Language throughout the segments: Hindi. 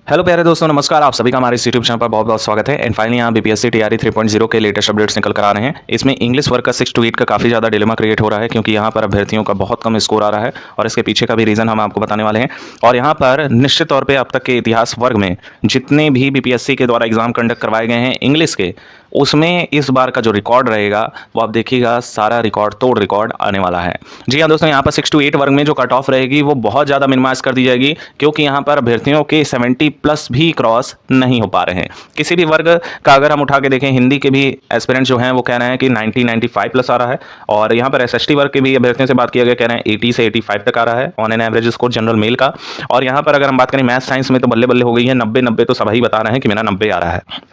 हेलो प्यारे दोस्तों, नमस्कार। आप सभी का हमारे इस यूट्यूब चैनल पर बहुत बहुत स्वागत है। एंड फाइनली यहाँ बीपीएससी टीआरई 3.0 के लेटेस्ट अपडेट्स निकल कर आ रहे हैं। इसमें इंग्लिश वर्क का 6 to 8 का काफ़ी ज़्यादा डिलेमा क्रिएट हो रहा है, क्योंकि यहाँ पर अभ्यर्थियों का बहुत कम स्कोर आ रहा है और इसके पीछे का भी रीज़न हम आपको बताने वाले हैं। और यहाँ पर निश्चित तौर पर अब तक के इतिहास वर्ग में जितने भी बीपीएससी के द्वारा एग्जाम कंडक्ट करवाए गए हैं इंग्लिश के, उसमें इस बार का जो रिकॉर्ड रहेगा वो आप देखिएगा, सारा रिकॉर्ड तोड़ रिकॉर्ड आने वाला है। जी हाँ दोस्तों, यहाँ पर 6 to 8 वर्ग में जो कट ऑफ रहेगी वो बहुत ज़्यादा मिनिमाइज कर दी जाएगी, क्योंकि यहाँ पर अभ्यर्थियों के 70+ भी क्रॉस नहीं हो पा रहे हैं। किसी भी वर्ग का अगर हम उठा के देखें, हिंदी के भी एस्पिरेंट्स जो हैं वो कह रहे हैं कि 90-95+ आ रहा है, और यहाँ पर एसएसटी वर्ग के भी अभ्यर्थियों से बात किया गया, कह रहे हैं 80 से 85 तक आ रहा है on an average score general mail का। और यहाँ पर अगर हम बात करें मैथ साइंस में तो बल्ले बल्ले हो गई है, 90-90 तो सभी बता रहे हैं कि मेरा 90 आ रहा है।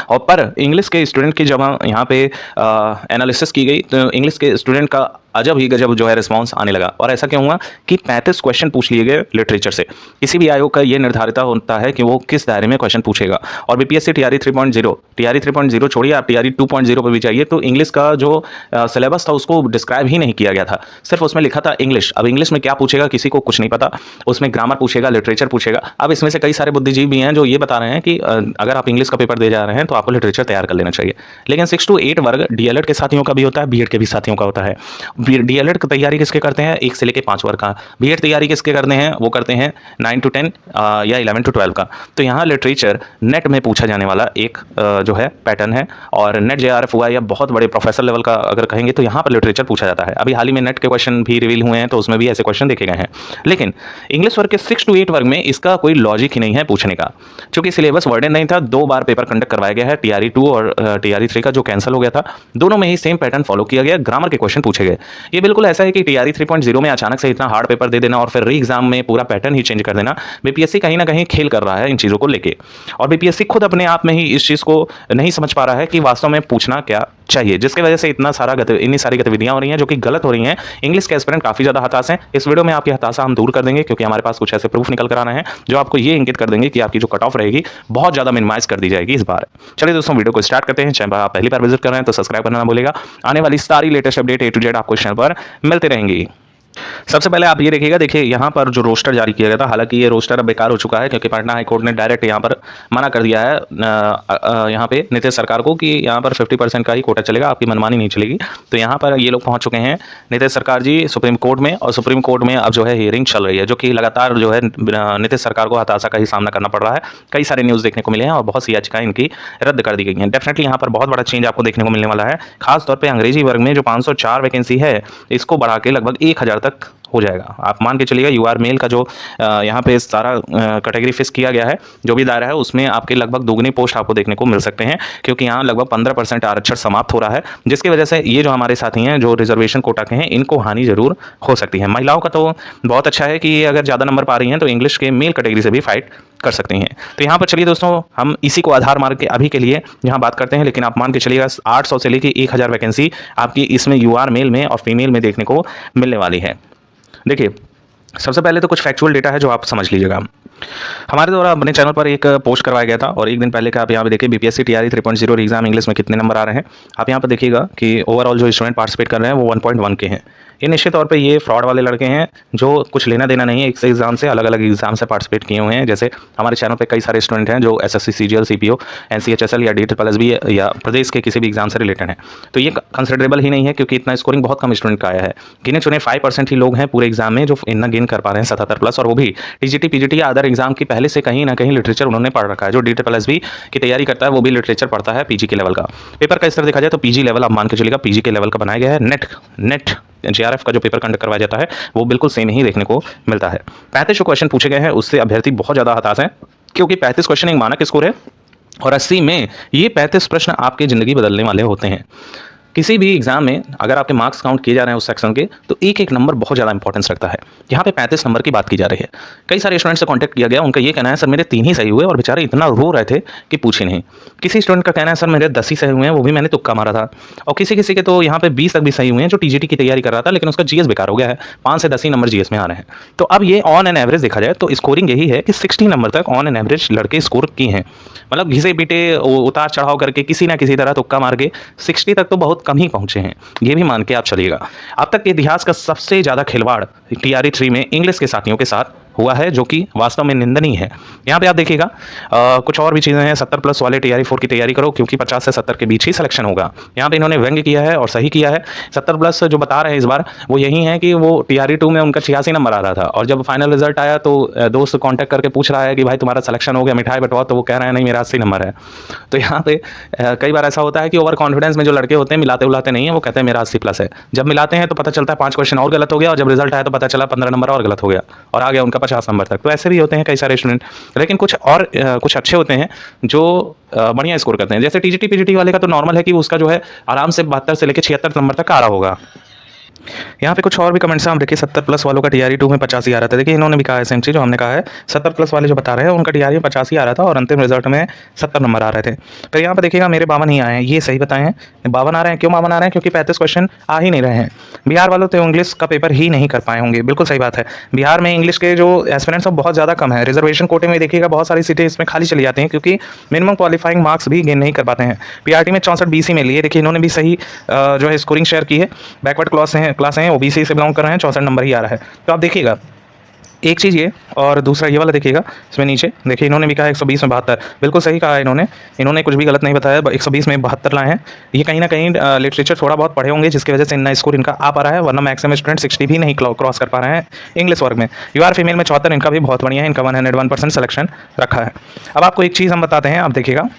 और पर इंग्लिश के स्टूडेंट की जब यहाँ पे एनालिसिस की गई तो इंग्लिश के स्टूडेंट का अजब ही गजब जो है रिस्पांस आने लगा। और ऐसा क्यों हुआ कि 35 क्वेश्चन पूछ लिए गए लिटरेचर से। किसी भी आयोग का ये निर्धारित होता है कि वो किस दायरे में क्वेश्चन पूछेगा। और बीपीएससी टीआरई 3.0 छोड़िए, आप टीआरई 2.0 पर भी जाइए तो इंग्लिश का जो सिलेबस था उसको डिस्क्राइब ही नहीं किया गया था, सिर्फ उसमें लिखा था इंग्लिश। अब इंग्लिश में क्या पूछेगा किसी को कुछ नहीं पता। उसमें ग्रामर पूछेगा, लिटरेचर पूछेगा। अब इसमें से कई सारे बुद्धिजीवी भी हैं जो ये बता रहे हैं कि अगर आप इंग्लिश का पेपर दे जा रहे हैं तो आपको लिटरेचर तैयार कर लेना चाहिए। लेकिन 6 to 8 वर्ग डीएलएड के साथियों का भी होता है, बीएड के भी साथियों का होता है। डीएलएड की तैयारी किसके करते हैं? 1 से लेकर 5 वर्ग का। बीएड तैयारी किसके करते हैं? वो करते हैं 9 to 10 या 11 to 12 का। तो यहाँ लिटरेचर नेट में पूछा जाने वाला एक जो है पैटर्न है। और नेट जेआरएफ हुआ या बहुत बड़े प्रोफेसर लेवल का अगर कहेंगे तो यहाँ पर लिटरेचर पूछा जाता है। अभी हाल ही में नेट के क्वेश्चन भी रिवील हुए हैं तो उसमें भी ऐसे क्वेश्चन देखे गए हैं। लेकिन इंग्लिश वर्ग के 6 to 8 वर्ग में इसका कोई लॉजिक ही नहीं है पूछने का, क्योंकि सिलेबस वर्डेड नहीं था। 2 बार पेपर कंडक्ट करवाया गया है, टीआरई 2 और टीआरई 3 का जो कैंसिल हो गया था। दोनों में ही सेम पैटर्न फॉलो किया गया, ग्रामर के क्वेश्चन पूछे गए। ये बिल्कुल ऐसा है कि टीआरई 3.0 में अचानक से इतना हार्ड पेपर दे देना और फिर री एग्जाम में पूरा पैटर्न ही चेंज कर देना। बीपीएससी कहीं ना कहीं खेल कर रहा है इन चीज़ों को लेके, और बीपीएससी खुद अपने आप में ही इस चीज़ को नहीं समझ पा रहा है कि वास्तव में पूछना क्या चाहिए, जिसकी वजह से इतनी सारी गतिविधियां हो रही हैं जो कि गलत हो रही हैं। इंग्लिश के एस्पिरेंट काफ़ी ज़्यादा हताश हैं। इस वीडियो में आपकी हताशा हम दूर कर देंगे, क्योंकि हमारे पास कुछ ऐसे प्रूफ निकल कर आना है जो आपको ये इंगित कर देंगे कि आपकी जो कट ऑफ रहेगी बहुत ज़्यादा मिनिमाइज कर दी जाएगी इस बार। चलिए दोस्तों, वीडियो को स्टार्ट करते हैं। चैनल पर आप पहली बार विजिट कर रहे हैं तो सब्सक्राइब करना ना भूलिएगा। आने वाली सारी latest update A to Z आपको चैनल पर मिलती रहेंगी। सबसे पहले आप ये देखिएगा, देखिए यहाँ पर जो रोस्टर जारी किया गया था, हालांकि ये रोस्टर अब बेकार हो चुका है, क्योंकि पटना हाई कोर्ट ने डायरेक्ट यहाँ पर मना कर दिया है यहाँ पे नीतीश सरकार को कि यहाँ पर 50% का ही कोटा चलेगा, आपकी मनमानी नहीं चलेगी। तो यहाँ पर ये लोग पहुँच चुके हैं नीतीश सरकार जी सुप्रीम कोर्ट में, और सुप्रीम कोर्ट में अब जो है हियरिंग चल रही है, जो कि लगातार जो है नीतीश सरकार को हताशा का ही सामना करना पड़ रहा है। कई सारे न्यूज़ देखने को मिले हैं और बहुत सी याचिकाएं इनकी रद्द कर दी गई हैं। डेफिनेटली यहाँ पर बहुत बड़ा चेंज आपको देखने को मिलने वाला है। खासतौर पर अंग्रेजी वर्ग में जो 504 वैकेंसी है, इसको बढ़ा के लगभग 1000 तक हो जाएगा। आप मान के चलिएगा यूआर मेल का जो यहाँ पे सारा कैटेगरी फिक्स किया गया है, जो भी दायरा है, उसमें आपके लगभग दोगुनी पोस्ट आपको देखने को मिल सकते हैं, क्योंकि यहाँ लगभग 15% आरक्षण समाप्त हो रहा है, जिसकी वजह से ये जो हमारे साथी हैं जो रिजर्वेशन कोटा के हैं, इनको हानि जरूर हो सकती है। महिलाओं का तो बहुत अच्छा है कि ये अगर ज़्यादा नंबर पा रही हैं तो इंग्लिश के मेल कैटेगरी से भी फाइट कर सकती हैं। तो यहाँ पर चलिए दोस्तों, हम इसी को आधार मान के अभी के लिए यहाँ बात करते हैं, लेकिन आप मान के चलिएगा 800 से लेकर 1000 वैकेंसी आपकी इसमें यूआर मेल में और फीमेल में देखने को मिलने वाली है। देखिए, सबसे पहले तो कुछ फैक्चुअल डेटा है जो आप समझ लीजिएगा। हमारे द्वारा अपने चैनल पर एक पोस्ट करवाया गया था, और एक दिन पहले का आप यहाँ पे देखिए बीपीएससी टीआरई 3.0 एग्जाम इंग्लिश में कितने नंबर आ रहे हैं। आप यहाँ पर देखिएगा कि ओवरऑल जो स्टूडेंट पार्टिसिपेट कर रहे हैं वो 1.1 के हैं। ये निश्चित तौर पे ये फ्रॉड वाले लड़के हैं जो कुछ लेना देना नहीं है एक से एग्जाम से, अलग अलग एग्जाम से पार्टिसिपेट किए हुए हैं। जैसे हमारे चैनल पे कई सारे स्टूडेंट हैं जो एसएससी सीजीएल सीपीओ एनसीएचएसएल या DSSB या प्रदेश के किसी भी एग्जाम से रिलेटेड हैं। तो ये कंसिडरेबल ही नहीं है, क्योंकि इतना स्कोरिंग बहुत कम स्टूडेंट का आया है। गिने चुने 5% ही लोग हैं पूरे एग्जाम में जो इतना गेन कर पा रहे हैं 77+, और वो भी टीजीटी पीजीटी या अदर एग्जाम की पहले से कहीं ना कहीं लिटरेचर उन्होंने पढ़ रखा है। जो DSSB की तैयारी करता है वो भी लिटरेचर पढ़ता है पीजी के लेवल का। पेपर का इस तरह देखा जाए तो पीजी लेवल आप मान के चलिएगा पीजी के लेवल का बनाया गया है। नेट जेआरएफ का जो पेपर कंडक्ट करवाया जाता है वो बिल्कुल सेम ही देखने को मिलता है। 35 जो क्वेश्चन पूछे गए हैं उससे अभ्यर्थी बहुत ज़्यादा हताश हैं, क्योंकि 35 क्वेश्चन एक मानक स्कोर है, और 80 में ये 35 प्रश्न आपकी ज़िंदगी बदलने वाले होते हैं। किसी भी एग्जाम में अगर आपके मार्क्स काउंट किए जा रहे हैं उस सेक्शन के, तो एक एक नंबर बहुत ज़्यादा इंपॉर्टेंस रखता है। यहाँ पे 35 नंबर की बात की जा रही है। कई सारे स्टूडेंट से कांटेक्ट किया गया, उनका ये कहना है सर मेरे 3 ही सही हुए, और बेचारे इतना रो रहे थे कि पूछे नहीं। किसी स्टूडेंट का कहना है सर मेरे 10 ही सही हुए हैं, वो भी मैंने तुक्का मारा था। और किसी किसी के तो यहाँ पे 20 तक भी सही हुए हैं जो टीजीटी की तैयारी कर रहा था, लेकिन उसका जीएस बेकार हो गया है। 5 से 10 ही नंबर जीएस में आ रहे हैं। तो अब ये ऑन एन एवरेज देखा जाए तो स्कोरिंग यही है कि 60 नंबर तक ऑन एन एवरेज लड़के स्कोर की हैं। मतलब घिसे पीटे उतार चढ़ाव करके किसी ना किसी तरह तुक्का मार के 60 तक तो बहुत कम ही पहुंचे हैं, ये भी मान के आप चलिएगा। अब तक के इतिहास का सबसे ज़्यादा खिलवाड़ टीआरई 3 में इंग्लिश के साथियों के साथ हुआ है, जो कि वास्तव में निंदनीय है। यहाँ पे आप देखिएगा कुछ और भी चीज़ें हैं। 70+ वाले TRE 4 की तैयारी करो, क्योंकि 50 से 70 के बीच ही सिलेक्शन होगा। यहाँ पे इन्होंने व्यंग्य किया है और सही किया है। 70+ जो बता रहे हैं इस बार वो यही है कि वो TRE 2 में उनका 86 नंबर आ रहा था, और जब फाइनल रिजल्ट आया तो दोस्त कांटेक्ट करके पूछ रहा है कि भाई तुम्हारा सिलेक्शन हो गया, मिठाई बंटवाओ, तो वो कह रहे हैं नहीं मेरा 80 नंबर है। तो यहाँ पे कई बार ऐसा होता है कि ओवर कॉन्फिडेंस में जो लड़के होते हैं मिलाते उलाते नहीं है, वो कहते हैं मेरा 80+ है। जब मिलाते हैं तो पता चलता है 5 क्वेश्चन और गलत हो गया, और जब रिजल्ट आया तो पता चला 15 नंबर और गलत हो गया और आ गया उनका 50 नंबर तक। तो ऐसे भी होते हैं कई सारे स्टूडेंट, लेकिन कुछ और कुछ अच्छे होते हैं जो बढ़िया स्कोर करते हैं। जैसे TGT PGT वाले का तो नॉर्मल है कि उसका जो है आराम से 72 से लेकर 76 नंबर तक आ रहा होगा। यहाँ पे कुछ और भी कमेंट्स हैं, आप देखिए 70+ वालों का TRE 2 में 85 आ रहा था। देखिए इन्होंने भी कहा है सेम चीज़ जो हमने कहा है, 70+ वाले जो बता रहे हैं उनका TRE में 85 आ रहा था और अंतिम रिजल्ट में 70 नंबर आ रहे थे। तो यहाँ पे देखिएगा मेरे 52 ही आए हैं, ये सही बताएं हैं। 52 आ रहे हैं, क्यों 52 आ रहे हैं? क्योंकि 35 क्वेश्चन आ ही नहीं रहे हैं। बिहार वालों तो इंग्लिश का पेपर ही नहीं कर पाए होंगे, बिल्कुल सही बात है। बिहार में इंग्लिश के जो एस्पिरेंट्स हैं बहुत ज़्यादा कम है। रिजर्वेशन कोटे में देखिएगा बहुत सारी सीटें इसमें खाली चली जाती हैं, क्योंकि मिनिमम क्वालिफाइंग मार्क्स भी गेन नहीं कर पाते हैं। PRT में 64 BC में लिए, देखिए इन्होंने भी सही जो है स्कोरिंग शेयर की है। बैकवर्ड क्लास हैं, OBC से बिलोंग कर रहे हैं, 64 नंबर ही आ रहा है। तो आप देखिएगा एक चीज़ ये, और दूसरा ये वाला देखिएगा, इसमें नीचे देखिए इन्होंने भी कहा 120 में 72, बिल्कुल सही कहा इन्होंने कुछ भी गलत नहीं बताया। 120 में 72 लाए हैं। ये कहीं ना कहीं लिटरेचर थोड़ा बहुत पढ़े होंगे, जिसकी वजह से इतना स्कोर इनका आ पा रहा है, वरना मैक्सिमम स्टूडेंट 60 भी नहीं क्रॉस कर पा रहे हैं इंग्लिश वर्ग में। UR फीमेल में 74, इनका भी बहुत बढ़िया है, इनका 101% सिलेक्शन रखा है। अब आपको एक चीज़ हम बताते हैं, आप देखिएगा,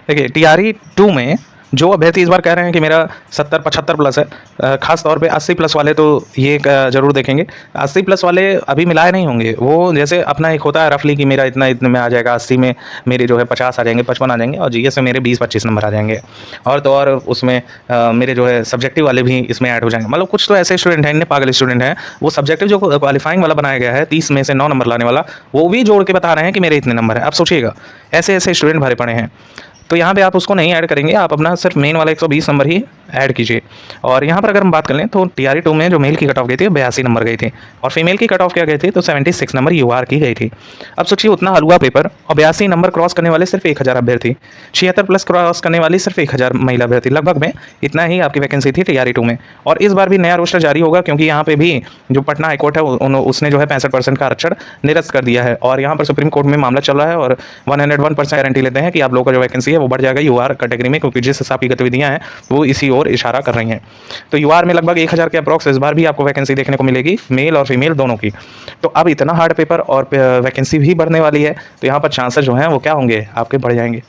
देखिए TRE 2 में जो अभ्यर्थी इस बार कह रहे हैं कि मेरा 70-75+ है, खास तौर पे 80+ वाले तो ये ज़रूर देखेंगे। 80+ वाले अभी मिलाए नहीं होंगे, वो जैसे अपना एक होता है रफली कि मेरा इतने में आ जाएगा, 80 में मेरे जो है 50 आ जाएंगे, 55 आ जाएंगे, और GS में मेरे 20-25 नंबर आ जाएंगे, और तो और उसमें मेरे जो है सब्जेक्टिव वाले भी इसमें ऐड हो जाएंगे। मतलब कुछ तो ऐसे स्टूडेंट हैं, इतने पागल स्टूडेंट हैं, वो सब्जेक्टिव जो क्वालिफाइंग वाला बनाया गया है 30 में से 9 नंबर लाने वाला, वो भी जोड़ के बता रहे हैं कि मेरे इतने नंबर है। आप सोचिएगा, ऐसे ऐसे स्टूडेंट भरे पड़े हैं। तो यहाँ पे आप उसको नहीं ऐड करेंगे, आप अपना सिर्फ मेन वाला 120 नंबर ही ऐड कीजिए। और यहाँ पर अगर हम बात कर लें तो TRE 2 में जो मेल की कट ऑफ गई थी 82 नंबर गई थी, और फीमेल की कट ऑफ क्या गई थी तो 76 नंबर UR की गई थी। अब सोचिए उतना हलवा पेपर और 82 नंबर क्रॉस करने वाले सिर्फ 1000 अभ्यर्थी, 76+ क्रॉस करने वाली सिर्फ 1000 महिला अभ्यर्थी, लगभग में इतना ही आपकी वैकेंसी थी TRE 2 में। और इस बार भी नया रोस्टर जारी होगा, क्योंकि यहाँ पे भी जो पटना हाईकोर्ट है उसने जो है 65% का आरक्षण निरस्त कर दिया है, और यहाँ पर सुप्रीम कोर्ट में मामला चल रहा है, और 101% गारंटी लेते हैं कि आप लोगों का जो वैकेंसी है वो बढ़ जाएगा UR कैटेगरी में, क्योंकि जिस हिसाब की गतिविधियां हैं वो इसी ओर इशारा कर रही हैं। तो UR में लगभग 1000 के अप्रॉक्स इस बार भी आपको वैकेंसी देखने को मिलेगी, मेल और फीमेल दोनों की। तो अब इतना हार्ड पेपर और वैकेंसी भी बढ़ने वाली है, तो यहाँ पर चांसेस जो हैं वो क्या होंगे, आपके बढ़ जाएंगे।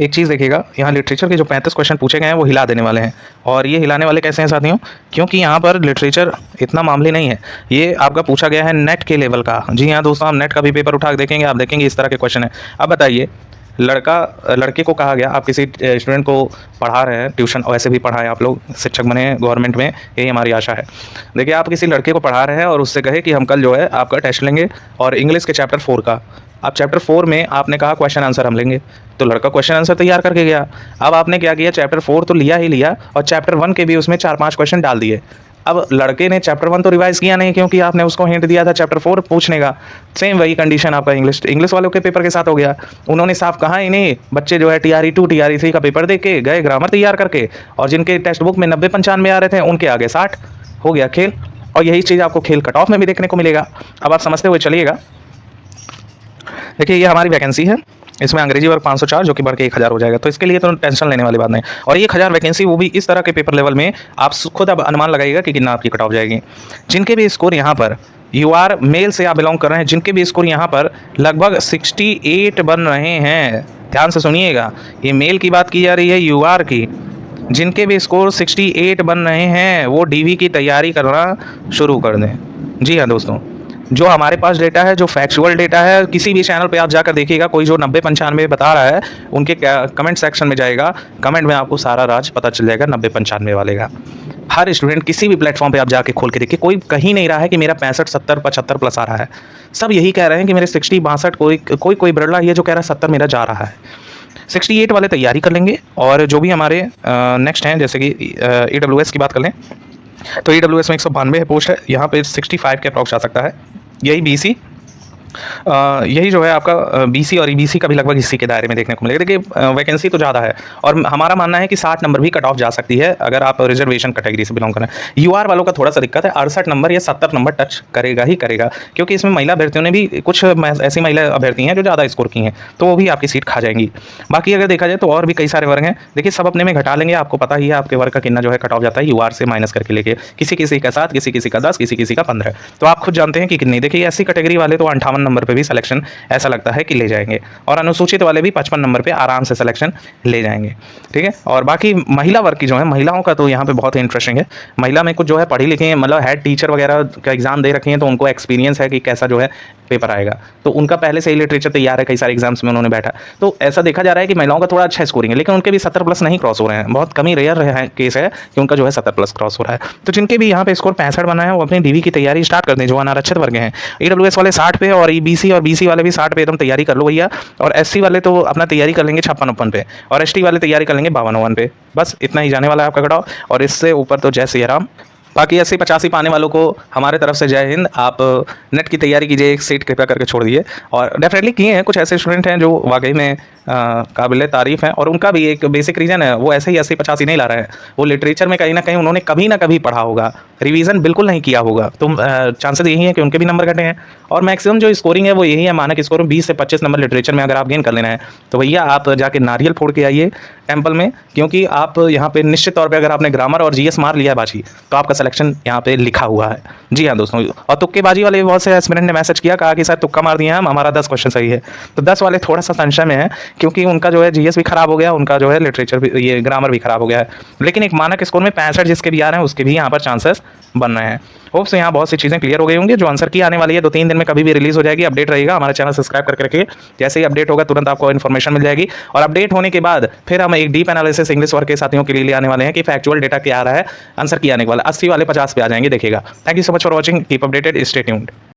एक चीज़ देखिएगा, यहाँ लिटरेचर के जो 35 क्वेश्चन पूछे गए हैं वो हिला देने वाले हैं, और ये हिलाने वाले कैसे हैं साथियों, क्योंकि यहाँ पर लिटरेचर इतना मामले नहीं है, ये आपका पूछा गया है नेट के लेवल का। जी हाँ दोस्तों, आप नेट का भी पेपर उठा के देखेंगे, आप देखेंगे इस तरह के क्वेश्चन है। अब बताइए, लड़के को कहा गया, आप किसी स्टूडेंट को पढ़ा रहे हैं ट्यूशन, वैसे भी पढ़ाएं आप लोग, शिक्षक बने गवर्नमेंट में, यही हमारी आशा है। देखिए आप किसी लड़के को पढ़ा रहे हैं और उससे कहे कि हम कल जो है आपका टेस्ट लेंगे, और इंग्लिश के चैप्टर 4 का, अब चैप्टर 4 में आपने कहा क्वेश्चन आंसर हम लेंगे, तो लड़का क्वेश्चन आंसर तैयार करके गया। अब आपने क्या किया, चैप्टर 4 तो लिया ही लिया, और चैप्टर 1 के भी उसमें 4-5 क्वेश्चन डाल दिए। अब लड़के ने चैप्टर 1 तो रिवाइज किया नहीं, क्योंकि आपने उसको हिंट दिया था चैप्टर 4 पूछने का। सेम वही कंडीशन आपका इंग्लिश वालों के पेपर के साथ हो गया। उन्होंने साफ कहा ही नहीं, बच्चे जो है TRE 2 TRE 3 का पेपर दे के गए ग्रामर तैयार करके, और जिनके टेक्स्ट बुक में 90-95 आ रहे थे उनके आगे 60, हो गया खेल। और यही चीज़ आपको खेल कट ऑफ में भी देखने को मिलेगा। अब आप समझते हुए चलिएगा, देखिए ये हमारी वैकेंसी है, इसमें अंग्रेजी वर्ग 504 जो कि बढ़ के 1000 हो जाएगा, तो इसके लिए तो टेंशन लेने वाली बात नहीं। और 1000 वैकेंसी वो भी इस तरह के पेपर लेवल में, आप खुद अब अनुमान लगाइएगा कि कितना आपकी कट ऑफ जाएगी। जिनके भी स्कोर यहाँ पर UR मेल से आप बिलोंग कर रहे हैं, जिनके भी स्कोर यहाँ पर लगभग 68 बन रहे हैं, ध्यान से सुनिएगा, ये मेल की बात की जा रही है, UR की, जिनके भी स्कोर 68 बन रहे हैं वो DV की तैयारी करना शुरू कर दें। जी हाँ दोस्तों, जो हमारे पास डेटा है, जो फैक्चुअल डेटा है, किसी भी चैनल पे आप जाकर देखिएगा, कोई जो 90-95 बता रहा है उनके कमेंट सेक्शन में जाएगा, कमेंट में आपको सारा राज पता चल जाएगा 90-95 वाले का। हर स्टूडेंट किसी भी प्लेटफॉर्म पे आप जाके खोल के देखिए, कोई कहीं नहीं रहा है कि मेरा 65, 70, 75+ आ रहा है। सब यही कह रहे हैं कि मेरे 60, 62, कोई बिरला ये जो कह रहा है 70 मेरा जा रहा है। 68 वाले तैयारी कर लेंगे। और जो भी हमारे नेक्स्ट हैं, जैसे कि EWS की बात कर लें, तो EWS में 192 पोस्ट है, यहाँ पे 65 के अप्रॉक्स आ सकता है। यही BC यही जो है आपका बीसी और ईबीसी का भी लगभग इसी के दायरे में देखने को मिलेगा। देखिए वैकेंसी तो ज़्यादा है और हमारा मानना है कि 60 नंबर भी कट ऑफ जा सकती है अगर आप रिजर्वेशन कैटेगरी से बिलोंग करें। यूआर वालों का थोड़ा सा दिक्कत है, 68 नंबर या 70 नंबर टच करेगा ही करेगा, क्योंकि इसमें महिला अभ्यर्थियों ने भी कुछ ऐसी महिला अभ्यर्थी हैं जो ज़्यादा स्कोर की हैं, तो वो भी आपकी सीट खा जाएंगी। बाकी अगर देखा जाए तो और भी कई सारे वर्ग हैं, देखिए सब अपने में घटा लेंगे, आपको पता ही है आपके वर्ग का कितना जो है कट ऑफ जाता है यूआर से माइनस करके लेके, किसी किसी का 7, किसी किसी का 10, किसी किसी का 15, तो आप खुद जानते हैं कि कितनी। देखिए ऐसी कैटेगरी वाले तो 58 नंबर पर भी सिलेक्शन ऐसा लगता है कि ले जाएंगे, और अनुसूचित वाले भी 55 नंबर पे आराम से सिलेक्शन ले जाएंगे। ठीक है, और बाकी महिला वर्ग की जो है, महिलाओं का तो यहाँ पे बहुत ही इंटरेस्टिंग है। महिला में कुछ जो है पढ़ी लिखी हैं, मतलब हेड टीचर वगैरह का एग्जाम दे रखी हैं, तो उनको एक्सपीरियंस है कि कैसा जो है पेपर आएगा, तो उनका पहले से ही लिटरेचर तैयार है, कई सारे एग्जाम्स में उन्होंने बैठा, तो ऐसा देखा जा रहा है कि महिलाओं का थोड़ा अच्छा स्कोरिंग है, लेकिन उनके भी 70 प्लस नहीं क्रॉस हो रहे हैं। बहुत कम ही रेयर केस है कि उनका जो है 70 प्लस क्रॉस हो रहा है। तो जिनके भी यहाँ पे स्कोर 65 बना है वो अपनी डीवी की तैयारी स्टार्ट कर दें, जो अनारक्षित वर्ग हैं। ईडब्ल्यूएस वाले 60 पे और ईबीसी और बीसी वाले भी 60 पे एकदम तैयारी कर लो भैया, और एससी वाले तो अपना तैयारी कर लेंगे 56-59 पे, और एसटी वाले तैयारी कर लेंगे 52-52 पे। बस इतना ही जाने वाला है आपका कट ऑफ, और इससे ऊपर तो जय सिया राम। बाकी 80-85 पाने वालों को हमारे तरफ से जय हिंद। आप नेट की तैयारी कीजिए, एक सीट कृपया करके छोड़ दिए, और डेफिनेटली किए हैं। कुछ ऐसे स्टूडेंट हैं जो वाकई में काबिल तारीफ़ हैं, और उनका भी एक बेसिक रीज़न है, वो ऐसे ही 80-85 नहीं ला रहे हैं, वो लिटरेचर में कहीं ना कहीं उन्होंने कभी ना कभी पढ़ा होगा, रिवीजन बिल्कुल नहीं किया होगा, तो चांसेस यही है कि उनके भी नंबर घटे हैं। और मैक्सिमम जो स्कोरिंग है वो यही है, मानक स्कोर 20 से 25 नंबर लिटरेचर में अगर आप गेन कर लेना है, तो भैया आप जाके नारियल फोड़ के आइए टेम्पल में, क्योंकि आप यहाँ पे निश्चित तौर पे अगर आपने ग्रामर और जीएस मार लिया है बाजी, तो आपका सिलेक्शन यहाँ पे लिखा हुआ है। जी हाँ दोस्तों, और तुक्केबाजी वाले बहुत से एस्पिरेंट ने मैसेज किया, कहा कि शायद तुक्का मार दिया हम, हमारा 10 क्वेश्चन सही है, तो 10 वाले थोड़ा सा संशय में है, क्योंकि उनका जो है जीएस भी खराब हो गया, उनका जो है लिटरेचर भी, ये ग्रामर भी खराब हो गया है, लेकिन एक मानक स्कोर में 65 जिसके भी आ रहे हैं उसके भी यहाँ पर चांसेस बन रहे हैं। होप्स यहाँ बहुत सी चीज़ें क्लियर हो गई होंगी। जो आंसर की आने वाली है 2-3 दिन में कभी भी रिलीज हो जाएगी, अपडेट रहेगा, हमारा चैनल सब्सक्राइब करके रखिए, जैसे ही अपडेट होगा तुरंत आपको इन्फॉर्मेशन मिल जाएगी। और अपडेट होने के बाद फिर हम एक डीप एनालिसिस इंग्लिश वर्ग के साथियों के लिए आने वाले हैं कि फैक्चुअल डेटा क्या आ रहा है, आंसर की आने वाला 80 वाले 50 पे आ जाएंगे, देखिएगा। Thank you so much for watching, keep updated, stay tuned.